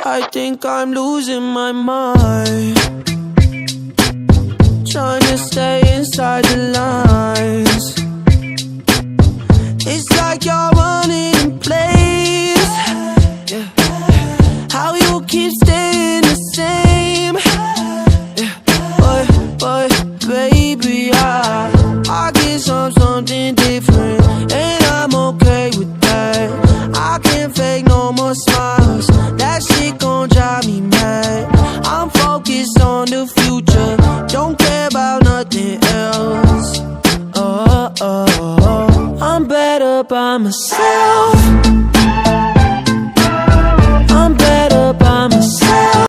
I think I'm losing my mind, trying to stay inside the line.